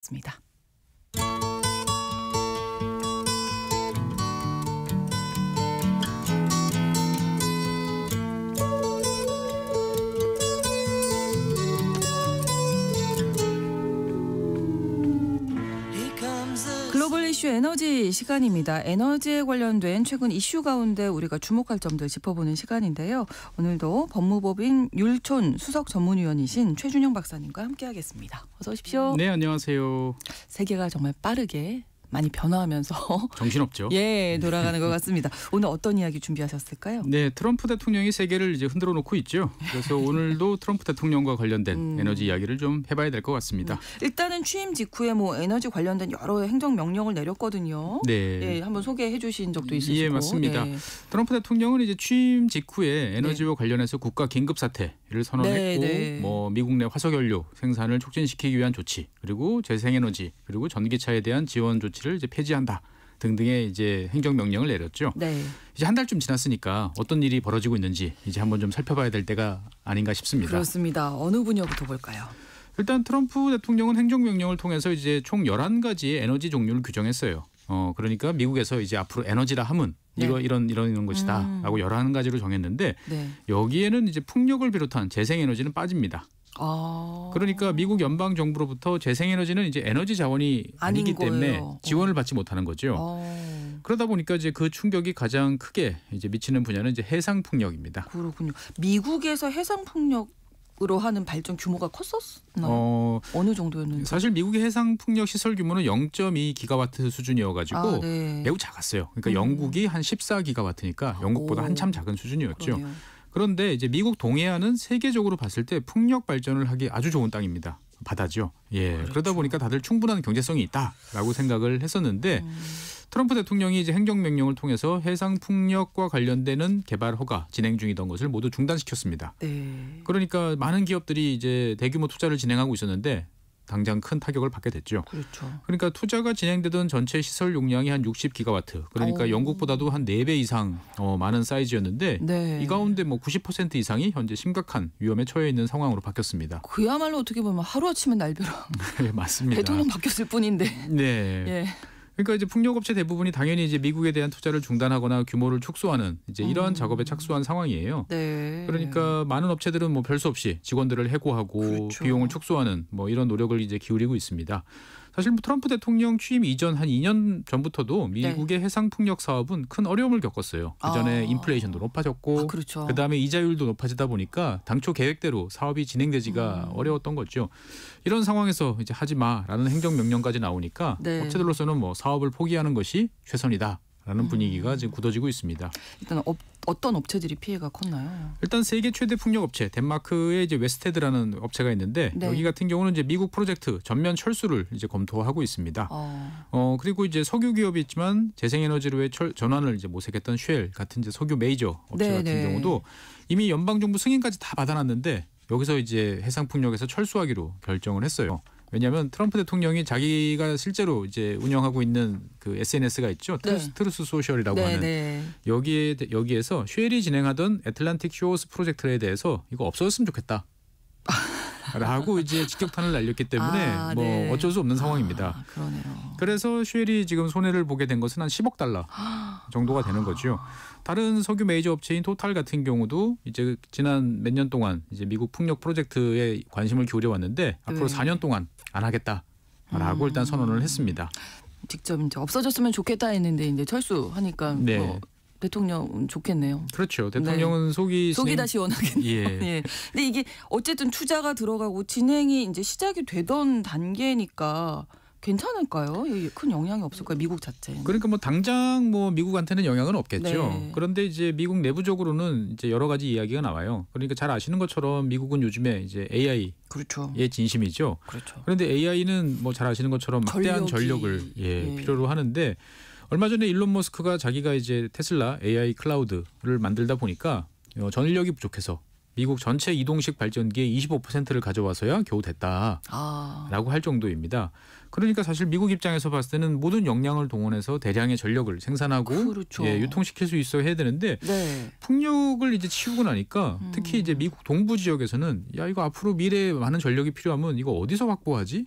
습니다. 글로벌 이슈 에너지 시간입니다. 에너지에 관련된 최근 이슈 가운데 우리가 주목할 점들 짚어보는 시간인데요. 오늘도 법무법인 율촌 수석 전문위원이신 최준영 박사님과 함께하겠습니다. 어서 오십시오. 네, 안녕하세요. 세계가 정말 빠르게 많이 변화하면서 정신없죠. 예, 돌아가는 것 같습니다. 오늘 어떤 이야기 준비하셨을까요? 네, 트럼프 대통령이 세계를 이제 흔들어 놓고 있죠. 그래서 오늘도 트럼프 대통령과 관련된 에너지 이야기를 좀 해봐야 될 것 같습니다. 일단은 취임 직후에 뭐 에너지 관련된 여러 행정 명령을 내렸거든요. 네, 예, 한번 소개해 주신 적도 있으시고. 예, 맞습니다. 네. 트럼프 대통령은 이제 취임 직후에 에너지와 관련해서 국가 긴급 사태를 선언했고, 네. 뭐 미국 내 화석연료 생산을 촉진시키기 위한 조치, 그리고 재생에너지, 그리고 전기차에 대한 지원 조치를 이제 폐지한다 등등의 이제 행정 명령을 내렸죠. 네. 이제 한 달쯤 지났으니까 어떤 일이 벌어지고 있는지 이제 한번 좀 살펴봐야 될 때가 아닌가 싶습니다. 그렇습니다. 어느 분야부터 볼까요? 일단 트럼프 대통령은 행정명령을 통해서 이제 총 11가지의 에너지 종류를 규정했어요. 그러니까 미국에서 이제 앞으로 에너지라 함은 네. 이런 것이다 라고 11가지로 정했는데 네. 여기에는 이제 풍력을 비롯한 재생에너지는 빠집니다. 그러니까 미국 연방 정부로부터 재생에너지는 이제 에너지 자원이 아니기 때문에 지원을 받지 못하는 거죠. 그러다 보니까 이제 그 충격이 가장 크게 이제 미치는 분야는 이제 해상 풍력입니다. 그렇군요. 미국에서 해상 풍력으로 하는 발전 규모가 컸었나요? 어느 정도였는지. 사실 미국의 해상 풍력 시설 규모는 0.2 기가와트 수준이어가지고 네. 매우 작았어요. 그러니까 영국이 한 14 기가와트니까 영국보다 한참 작은 수준이었죠. 그러네요. 그런데 이제 미국 동해안은 세계적으로 봤을 때 풍력 발전을 하기 아주 좋은 땅입니다. 바다죠. 예. 그렇죠. 그러다 보니까 다들 충분한 경제성이 있다라고 생각을 했었는데 트럼프 대통령이 이제 행정명령을 통해서 해상 풍력과 관련되는 개발 허가 진행 중이던 것을 모두 중단시켰습니다. 네. 그러니까 많은 기업들이 이제 대규모 투자를 진행하고 있었는데 당장 큰 타격을 받게 됐죠. 그렇죠. 그러니까 투자가 진행되던 전체 시설 용량이 한 60기가와트. 그러니까 영국보다도 한 4배 이상 많은 사이즈였는데 네. 이 가운데 뭐 90% 이상이 현재 심각한 위험에 처해 있는 상황으로 바뀌었습니다. 그야말로 어떻게 보면 하루아침에 날벼락. 네, 맞습니다. 대통령 바뀌었을 뿐인데. 네. 예. 그러니까 이제 풍력업체 대부분이 당연히 이제 미국에 대한 투자를 중단하거나 규모를 축소하는 이제 이러한 작업에 착수한 상황이에요. 네. 그러니까 많은 업체들은 뭐 별 수 없이 직원들을 해고하고 그렇죠. 비용을 축소하는 뭐 이런 노력을 이제 기울이고 있습니다. 사실 뭐 트럼프 대통령 취임 이전 한 2년 전부터도 미국의 해상 풍력 사업은 큰 어려움을 겪었어요. 그 전에 인플레이션도 높아졌고, 그렇죠. 그 다음에 이자율도 높아지다 보니까 당초 계획대로 사업이 진행되지가 어려웠던 거죠. 이런 상황에서 이제 하지 마라는 행정명령까지 나오니까 네. 업체들로서는 뭐 사업을 포기하는 것이 최선이다라는 분위기가 지금 굳어지고 있습니다. 일단 어떤 업체들이 피해가 컸나요? 일단 세계 최대 풍력 업체 덴마크의 이제 웨스테드라는 업체가 있는데 네. 여기 같은 경우는 이제 미국 프로젝트 전면 철수를 이제 검토하고 있습니다. 그리고 이제 석유 기업이 있지만 재생에너지로의 전환을 이제 모색했던 쉘 같은 이제 석유 메이저 업체 네, 같은 네. 경우도 이미 연방 정부 승인까지 다 받아놨는데 여기서 이제 해상 풍력에서 철수하기로 결정을 했어요. 왜냐하면 트럼프 대통령이 자기가 실제로 이제 운영하고 있는 그 SNS가 있죠. 네. 트루스 소셜이라고 네, 하는 네. 여기에서 쉘이 진행하던 애틀란틱 쇼어스 프로젝트에 대해서 이거 없어졌으면 좋겠다. 라고 이제 직격탄을 날렸기 때문에 뭐 네. 어쩔 수 없는 상황입니다. 그러네요. 그래서 쉘이 지금 손해를 보게 된 것은 한 10억 달러 정도가 되는 거죠. 다른 석유 메이저 업체인 토탈 같은 경우도 이제 지난 몇 년 동안 이제 미국 풍력 프로젝트에 관심을 기울여 왔는데 앞으로 4년 동안 안 하겠다라고 일단 선언을 했습니다. 직접 이제 없어졌으면 좋겠다 했는데 이제 철수하니까 네. 뭐 대통령 좋겠네요. 그렇죠. 대통령은 속이 다 시원하겠네요. 예. 예. 근데 이게 어쨌든 투자가 들어가고 진행이 이제 시작이 되던 단계니까 괜찮을까요? 큰 영향이 없을까요? 미국 자체는. 그러니까 뭐 당장 뭐 미국한테는 영향은 없겠죠. 네. 그런데 이제 미국 내부적으로는 이제 여러 가지 이야기가 나와요. 그러니까 잘 아시는 것처럼 미국은 요즘에 이제 AI의 그렇죠. 진심이죠. 그렇죠. 그런데 AI는 뭐 잘 아시는 것처럼 막대한 전력을 필요로 하는데 얼마 전에 일론 머스크가 자기가 이제 테슬라 AI 클라우드를 만들다 보니까 전력이 부족해서 미국 전체 이동식 발전기의 25%를 가져와서야 겨우 됐다라고 아, 할 정도입니다. 그러니까 사실 미국 입장에서 봤을 때는 모든 역량을 동원해서 대량의 전력을 생산하고 그렇죠. 유통시킬 수 있어 해야 되는데 네. 풍력을 이제 치우고 나니까 특히 이제 미국 동부 지역에서는 야 이거 앞으로 미래에 많은 전력이 필요하면 이거 어디서 확보하지?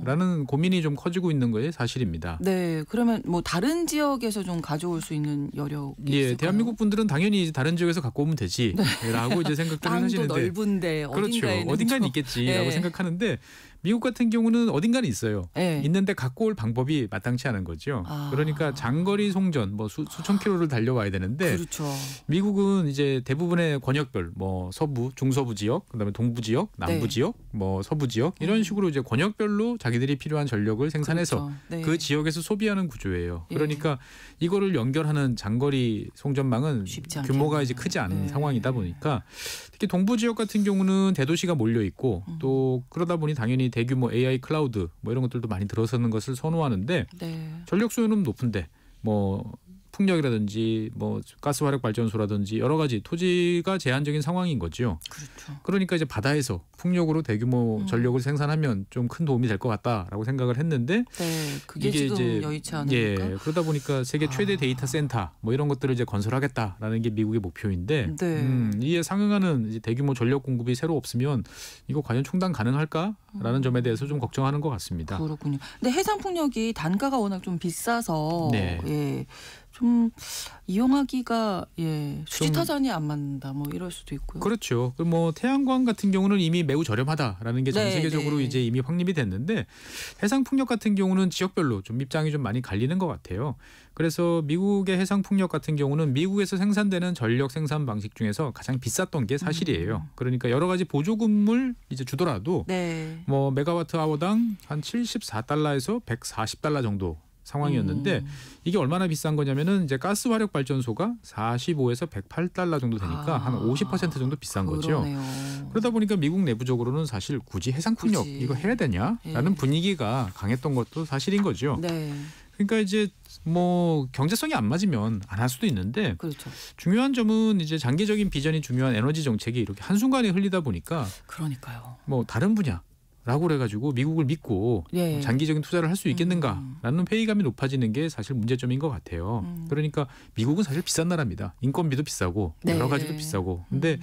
라는 고민이 좀 커지고 있는 거에 사실입니다. 네, 그러면 뭐 다른 지역에서 좀 가져올 수 있는 여력이 예, 있을까요? 대한민국 분들은 당연히 이제 다른 지역에서 갖고 오면 되지라고 이제 생각들을 땅도 하시는데 넓은데 그렇죠. 어딘가에는 어딘가는 좀- 있겠지라고 예. 생각하는데 미국 같은 경우는 어딘가는 있어요. 예. 있는데 갖고 올 방법이 마땅치 않은 거죠. 아. 그러니까 장거리 송전 뭐 수천 킬로를 달려와야 되는데 그렇죠. 미국은 이제 대부분의 권역별 뭐 서부, 중서부 지역, 그다음에 동부 지역, 남부 네. 지역, 뭐 서부 지역 이런 식으로 이제 권역별로 자기들이 필요한 전력을 생산해서 그렇죠. 네. 그 지역에서 소비하는 구조예요. 예. 그러니까 이거를 연결하는 장거리 송전망은 쉽지 규모가 않겠네요. 이제 크지 않은 네. 상황이다 보니까 특히 동부 지역 같은 경우는 대도시가 몰려 있고 또 그러다 보니 당연히 대규모 AI 클라우드 뭐 이런 것들도 많이 들어서는 것을 선호하는데 네. 전력 수요는 높은데 뭐 풍력이라든지 뭐 가스 화력 발전소라든지 여러 가지 토지가 제한적인 상황인 거죠. 그렇죠. 그러니까 이제 바다에서 풍력으로 대규모 전력을 생산하면 좀 큰 도움이 될 것 같다라고 생각을 했는데 네, 그게 이게 지금 이제 여의치 않으니까. 예, 그러다 보니까 세계 최대 데이터 센터 뭐 이런 것들을 이제 건설하겠다라는 게 미국의 목표인데 네. 이에 상응하는 이제 대규모 전력 공급이 새로 없으면 이거 과연 충당 가능할까라는 점에 대해서 좀 걱정하는 것 같습니다. 그렇군요. 근데 해상 풍력이 단가가 워낙 좀 비싸서 네. 예. 좀 이용하기가 좀- 수지타산이 안 맞는다 뭐 이럴 수도 있고요. 그렇죠. 그 뭐 태양광 같은 경우는 이미 매우 저렴하다라는 게 전 네, 세계적으로 네. 이제 이미 확립이 됐는데 해상 풍력 같은 경우는 지역별로 좀 입장이 좀 많이 갈리는 것 같아요. 그래서 미국의 해상 풍력 같은 경우는 미국에서 생산되는 전력 생산 방식 중에서 가장 비쌌던 게 사실이에요. 그러니까 여러 가지 보조금을 이제 주더라도 네. 뭐 메가와트 아워당 한 74달러에서 140달러 정도 상황이었는데 이게 얼마나 비싼 거냐면은 이제 가스 화력 발전소가 45에서 108달러 정도 되니까 한 50% 정도 비싼 거죠. 그러네요. 그러다 보니까 미국 내부적으로는 사실 굳이 해상 풍력 굳이. 이거 해야 되냐라는 예. 분위기가 강했던 것도 사실인 거죠. 네. 그러니까 이제 뭐 경제성이 안 맞으면 안 할 수도 있는데 그렇죠. 중요한 점은 이제 장기적인 비전이 중요한 에너지 정책이 이렇게 한순간에 흘리다 보니까 그러니까요. 뭐 다른 분야라고 그래가지고 미국을 믿고 예. 장기적인 투자를 할 수 있겠는가라는 회의감이 높아지는 게 사실 문제점인 것 같아요. 그러니까 미국은 사실 비싼 나라입니다. 인건비도 비싸고 네. 여러 가지도 비싸고. 근데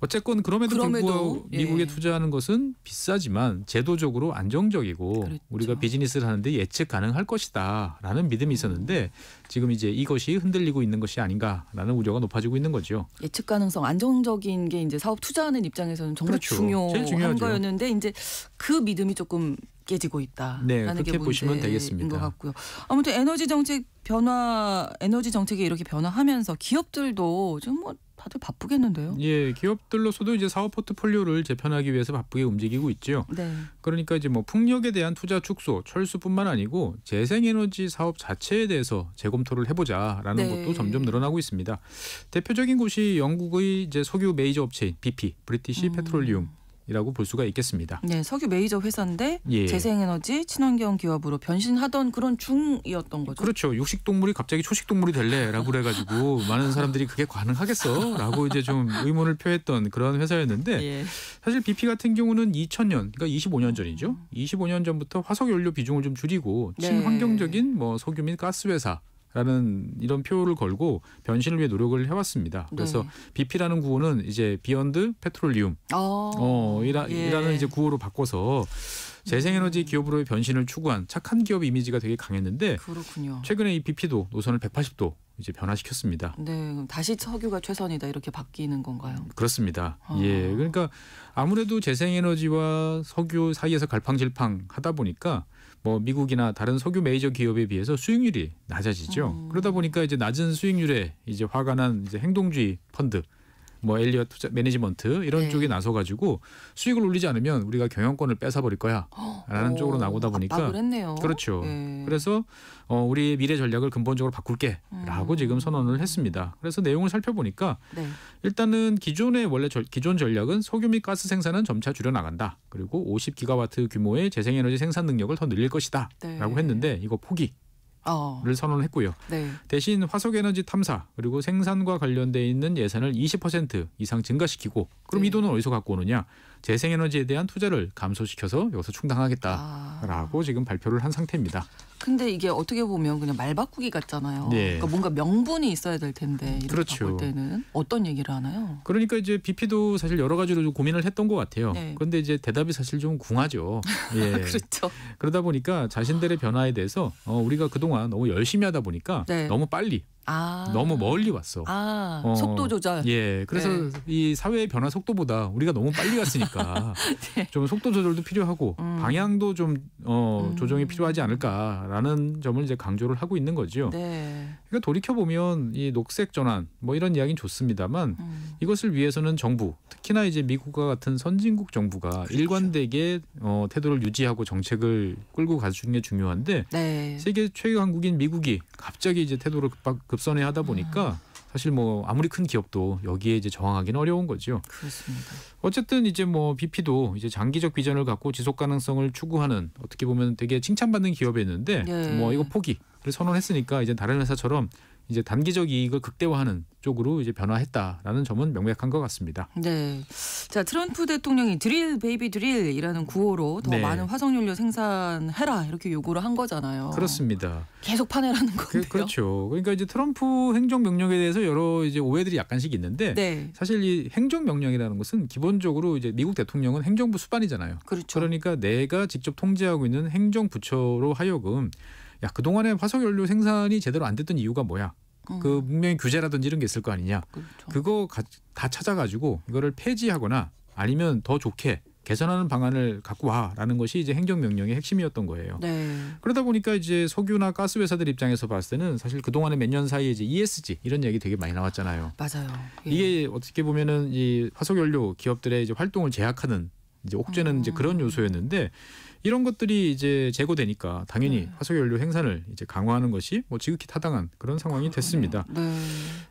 어쨌건 그럼에도 불구하고 예. 미국에 투자하는 것은 비싸지만 제도적으로 안정적이고 그렇죠. 우리가 비즈니스를 하는데 예측 가능할 것이다라는 믿음이 있었는데 지금 이제 이것이 흔들리고 있는 것이 아닌가라는 우려가 높아지고 있는 거죠. 예측 가능성 안정적인 게 이제 사업 투자하는 입장에서는 정말 그렇죠. 제일 중요한 중요하죠. 거였는데 이제 그 믿음이 조금 깨지고 있다라는 네, 게 그렇게 보시면 문제인 되겠습니다. 것 같고요. 아무튼 에너지 정책 변화, 에너지 정책이 이렇게 변화하면서 기업들도 좀 뭐 다들 바쁘겠는데요. 예, 기업들로서도 이제 사업 포트폴리오를 재편하기 위해서 바쁘게 움직이고 있죠. 네. 그러니까 이제 뭐 풍력에 대한 투자 축소, 철수뿐만 아니고 재생에너지 사업 자체에 대해서 재검토를 해보자라는 네. 것도 점점 늘어나고 있습니다. 대표적인 곳이 영국의 이제 석유 메이저 업체인 BP, 브리티시 페트롤리움이라고 볼 수가 있겠습니다. 네, 석유 메이저 회사인데 예. 재생에너지 친환경 기업으로 변신하던 그런 중이었던 거죠. 그렇죠. 육식 동물이 갑자기 초식 동물이 될래라고 그래가지고 많은 사람들이 그게 가능하겠어라고 이제 좀 의문을 표했던 그런 회사였는데 예. 사실 BP 같은 경우는 2000년, 그러니까 25년 전이죠. 25년 전부터 화석 연료 비중을 좀 줄이고 네. 친환경적인 뭐 석유 및 가스 회사라는 이런 표를 걸고 변신을 위해 노력을 해왔습니다. 그래서 네. BP라는 구호는 이제 비욘드 페트롤리움 예. 이라는 이제 구호로 바꿔서 재생에너지 기업으로의 변신을 추구한 착한 기업 이미지가 되게 강했는데 그렇군요. 최근에 이 BP도 노선을 180도 이제 변화시켰습니다. 네, 그럼 다시 석유가 최선이다 이렇게 바뀌는 건가요? 그렇습니다. 예, 그러니까 아무래도 재생에너지와 석유 사이에서 갈팡질팡 하다 보니까 뭐 미국이나 다른 석유 메이저 기업에 비해서 수익률이 낮아지죠. 그러다 보니까 이제 낮은 수익률에 이제 화가 난 이제 행동주의 펀드, 뭐 엘리엇 투자 매니지먼트 이런 네. 쪽에 나서 가지고 수익을 올리지 않으면 우리가 경영권을 뺏어버릴 거야라는 쪽으로 나오다 보니까 압박을 했네요. 그렇죠. 예. 그래서 우리의 미래 전략을 근본적으로 바꿀게라고 지금 선언을 했습니다. 그래서 내용을 살펴보니까 네. 일단은 기존의 원래 기존 전략은 석유 및 가스 생산은 점차 줄여 나간다. 그리고 50기가와트 규모의 재생에너지 생산 능력을 더 늘릴 것이다라고 네. 했는데 이거 포기. 선언을 했고요. 네. 대신 화석에너지 탐사 그리고 생산과 관련돼 있는 예산을 20% 이상 증가시키고 그럼 네. 이 돈은 어디서 갖고 오느냐? 재생에너지에 대한 투자를 감소시켜서 여기서 충당하겠다라고 지금 발표를 한 상태입니다. 근데 이게 어떻게 보면 그냥 말 바꾸기 같잖아요. 네. 그러니까 뭔가 명분이 있어야 될 텐데 이렇게 그렇죠. 바꿀 때는 어떤 얘기를 하나요? 그러니까 이제 BP도 사실 여러 가지로 좀 고민을 했던 것 같아요. 네. 그런데 이제 대답이 사실 좀 궁하죠. 예. 그렇죠. 그러다 보니까 자신들의 변화에 대해서 우리가 그동안 너무 열심히 하다 보니까 네. 너무 빨리 너무 멀리 왔어. 속도 조절. 예, 그래서 네. 이 사회의 변화 속도보다 우리가 너무 빨리 갔으니까 네. 좀 속도 조절도 필요하고 방향도 좀 조정이 필요하지 않을까라는 점을 이제 강조를 하고 있는 거죠. 네. 그러니까 돌이켜 보면 이 녹색 전환 뭐 이런 이야기는 좋습니다만 이것을 위해서는 정부, 특히나 이제 미국과 같은 선진국 정부가 그렇죠. 일관되게 태도를 유지하고 정책을 끌고 가주는 게 중요한데 네. 세계 최강국인 미국이 갑자기 이제 태도를 급선회 하다 보니까 사실 뭐 아무리 큰 기업도 여기에 이제 저항하기는 어려운 거죠. 그렇습니다. 어쨌든 이제 뭐 BP도 이제 장기적 비전을 갖고 지속 가능성을 추구하는 어떻게 보면 되게 칭찬받는 기업이었는데 네. 뭐 이거 포기를 선언했으니까 이제 다른 회사처럼 이제 단기적 이익을 극대화하는 쪽으로 이제 변화했다라는 점은 명백한 것 같습니다. 네. 자, 트럼프 대통령이 드릴 베이비 드릴이라는 구호로 더 네. 많은 화석연료 생산해라 이렇게 요구를 한 거잖아요. 그렇습니다. 계속 파내라는 건데요. 그렇죠. 그러니까 이제 트럼프 행정명령에 대해서 여러 이제 오해들이 약간씩 있는데 네. 사실 이 행정명령이라는 것은 기본적으로 이제 미국 대통령은 행정부 수반이잖아요. 그렇죠. 그러니까 내가 직접 통제하고 있는 행정부처로 하여금 야, 그동안에 화석연료 생산이 제대로 안 됐던 이유가 뭐야? 그 분명히 규제라든지 이런 게 있을 거 아니냐. 그렇죠. 그거 다 찾아가지고 이거를 폐지하거나 아니면 더 좋게 개선하는 방안을 갖고 와라는 것이 이제 행정명령의 핵심이었던 거예요. 네. 그러다 보니까 이제 석유나 가스 회사들 입장에서 봤을 때는 사실 그동안에 몇 년 사이에 이제 ESG 이런 얘기 되게 많이 나왔잖아요. 맞아요. 예. 이게 어떻게 보면은 이 화석연료 기업들의 이제 활동을 제약하는 이제 옥죄는 이제 그런 요소였는데 이런 것들이 이제 제거되니까 당연히 화석연료 생산을 이제 강화하는 것이 뭐 지극히 타당한 그런 상황이 됐습니다. 네.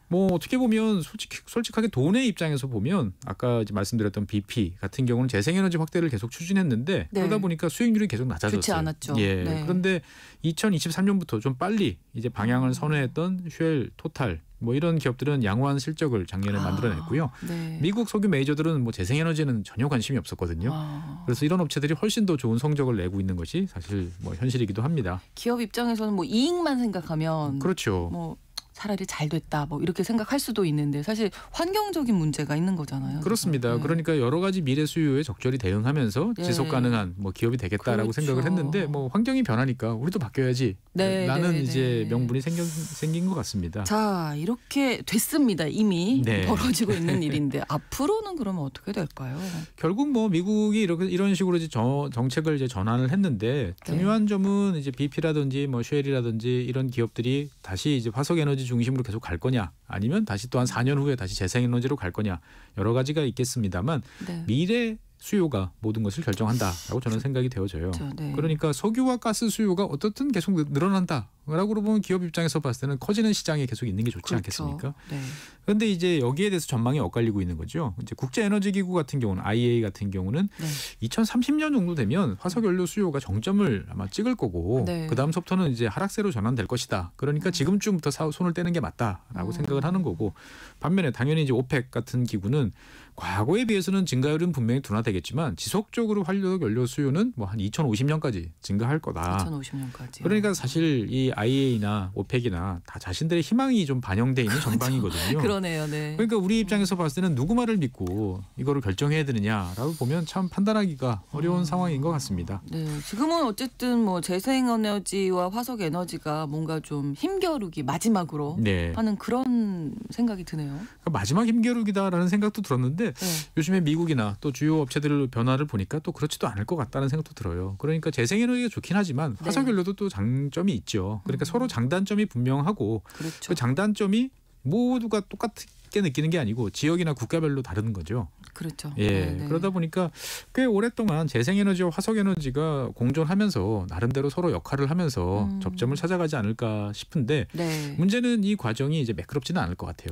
뭐 어떻게 보면 솔직하게 돈의 입장에서 보면 아까 이제 말씀드렸던 BP 같은 경우는 재생에너지 확대를 계속 추진했는데 네. 그러다 보니까 수익률이 계속 낮아졌어요. 좋지 않았죠. 예. 네. 그런데 2023년부터 좀 빨리 이제 방향을 선회했던 쉘, 토탈 뭐 이런 기업들은 양호한 실적을 작년에 만들어냈고요. 네. 미국 석유 메이저들은 뭐 재생에너지는 전혀 관심이 없었거든요. 그래서 이런 업체들이 훨씬 더 좋은 성적을 내고 있는 것이 사실 뭐 현실이기도 합니다. 기업 입장에서는 뭐 이익만 생각하면 그렇죠. 뭐 차라리 잘 됐다 뭐 이렇게 생각할 수도 있는데 사실 환경적인 문제가 있는 거잖아요. 그렇습니다. 네. 그러니까 여러 가지 미래 수요에 적절히 대응하면서 네. 지속 가능한 뭐 기업이 되겠다라고 그렇죠. 생각을 했는데 뭐 환경이 변하니까 우리도 바뀌어야지. 네, 라는 네, 이제 네. 명분이 생긴 것 같습니다. 자, 이렇게 됐습니다. 이미 네. 벌어지고 있는 일인데 앞으로는 그러면 어떻게 될까요? 결국 뭐 미국이 이런 식으로 이제 정책을 이제 전환을 했는데 중요한 점은 이제 BP라든지 뭐 쉘이라든지 이런 기업들이 다시 이제 화석 에너지 중심으로 계속 갈 거냐 아니면 다시 또 한 4년 후에 다시 재생에너지로 갈 거냐 여러 가지가 있겠습니다만 네. 미래 수요가 모든 것을 결정한다라고 저는 생각이 되어져요. 그렇죠. 네. 그러니까 석유와 가스 수요가 어떻든 계속 늘어난다라고 보면 기업 입장에서 봤을 때는 커지는 시장에 계속 있는 게 좋지 그렇죠. 않겠습니까? 네. 그런데 이제 여기에 대해서 전망이 엇갈리고 있는 거죠. 이제 국제에너지기구 같은 경우는 IEA 같은 경우는 네. 2030년 정도 되면 화석연료 수요가 정점을 아마 찍을 거고 네. 그 다음서부터는 이제 하락세로 전환될 것이다. 그러니까 지금쯤부터 손을 떼는 게 맞다라고 생각을 하는 거고 반면에 당연히 이제 오펙 같은 기구는 과거에 비해서는 증가율은 분명히 둔화되겠지만 지속적으로 화석연료 수요는 뭐 한 2050년까지 증가할 거다. 2050년까지. 그러니까 사실 이 IEA나 오펙이나 다 자신들의 희망이 좀 반영돼 있는 전방이거든요. 그러네요. 네. 그러니까 우리 입장에서 봤을 때는 누구 말을 믿고 이거를 결정해야 되느냐라고 보면 참 판단하기가 어려운 상황인 것 같습니다. 네, 지금은 어쨌든 뭐 재생에너지와 화석에너지가 뭔가 좀 힘겨루기 마지막으로 네. 하는 그런 생각이 드네요. 그러니까 마지막 힘겨루기다라는 생각도 들었는데 네. 요즘에 미국이나 또 주요 업체들 변화를 보니까 또 그렇지도 않을 것 같다는 생각도 들어요. 그러니까 재생에너지가 좋긴 하지만 네. 화석연료도 또 장점이 있죠. 그러니까 서로 장단점이 분명하고 그렇죠. 그 장단점이 모두가 똑같게 느끼는 게 아니고 지역이나 국가별로 다른 거죠. 그렇죠. 예, 네, 네. 그러다 보니까 꽤 오랫동안 재생에너지와 화석에너지가 공존하면서 나름대로 서로 역할을 하면서 접점을 찾아가지 않을까 싶은데 네. 문제는 이 과정이 이제 매끄럽지는 않을 것 같아요.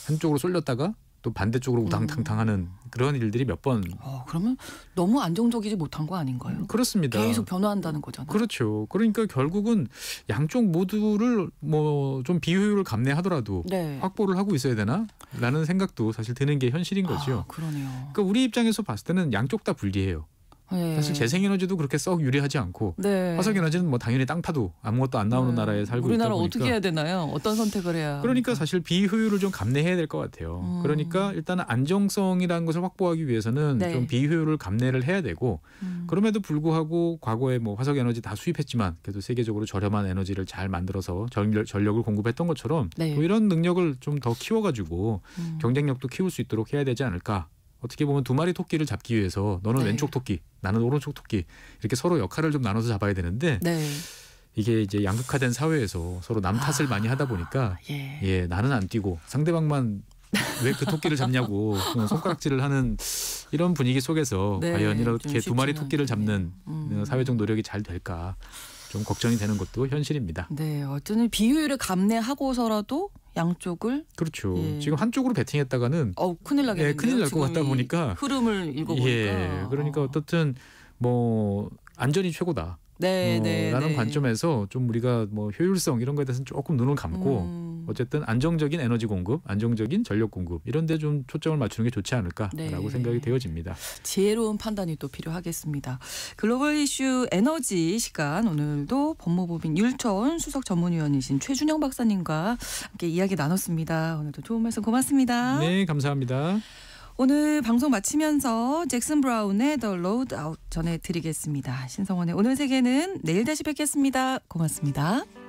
한쪽으로 쏠렸다가 또 반대쪽으로 우당탕탕하는 그런 일들이 몇 번. 그러면 너무 안정적이지 못한 거 아닌가요? 그렇습니다. 계속 변화한다는 거잖아요. 그렇죠. 그러니까 결국은 양쪽 모두를 뭐 좀 비효율을 감내하더라도 네. 확보를 하고 있어야 되나라는 생각도 사실 드는 게 현실인 거죠. 그러네요. 그러니까 우리 입장에서 봤을 때는 양쪽 다 불리해요. 네. 사실 재생에너지도 그렇게 썩 유리하지 않고 네. 화석에너지는 뭐 당연히 땅 파도 아무것도 안 나오는 나라에 살고 있다 우리나라 보니까 어떻게 해야 되나요? 어떤 선택을 해야? 그러니까 사실 비효율을 좀 감내해야 될 것 같아요. 그러니까 일단은 안정성이라는 것을 확보하기 위해서는 네. 좀 비효율을 감내를 해야 되고 그럼에도 불구하고 과거에 뭐 화석에너지 다 수입했지만 그래도 세계적으로 저렴한 에너지를 잘 만들어서 전력을 공급했던 것처럼 네. 뭐 이런 능력을 좀 더 키워가지고 경쟁력도 키울 수 있도록 해야 되지 않을까. 어떻게 보면 두 마리 토끼를 잡기 위해서 너는 네. 왼쪽 토끼, 나는 오른쪽 토끼 이렇게 서로 역할을 좀 나눠서 잡아야 되는데 네. 이게 이제 양극화된 사회에서 서로 남 탓을 많이 하다 보니까 예. 나는 안 뛰고 상대방만 왜 그 토끼를 잡냐고 손가락질을 하는 이런 분위기 속에서 네, 과연 좀 이렇게 두 마리 쉽지는 토끼를 잡는 사회적 노력이 잘 될까 좀 걱정이 되는 것도 현실입니다. 네, 어쩌면 비효율을 감내하고서라도 양쪽을 그렇죠. 예. 지금 한쪽으로 베팅했다가는 큰일 나겠네요. 큰일 날 것 같다 보니까 흐름을 읽어보니까. 그러니까 어떻든 뭐 안전이 최고다. 라는 관점에서 좀 우리가 뭐 효율성 이런 거에 대해서는 조금 눈을 감고 어쨌든 안정적인 에너지 공급, 안정적인 전력 공급 이런 데 좀 초점을 맞추는 게 좋지 않을까라고 생각이 되어집니다. 지혜로운 판단이 또 필요하겠습니다. 글로벌 이슈 에너지 시간 오늘도 법무법인 율촌 수석 전문위원이신 최준영 박사님과 함께 이야기 나눴습니다. 오늘도 좋은 말씀 고맙습니다. 네, 감사합니다. 오늘 방송 마치면서 잭슨 브라운의 The Road Out 전해드리겠습니다. 신성원의 오늘 세계는 내일 다시 뵙겠습니다. 고맙습니다.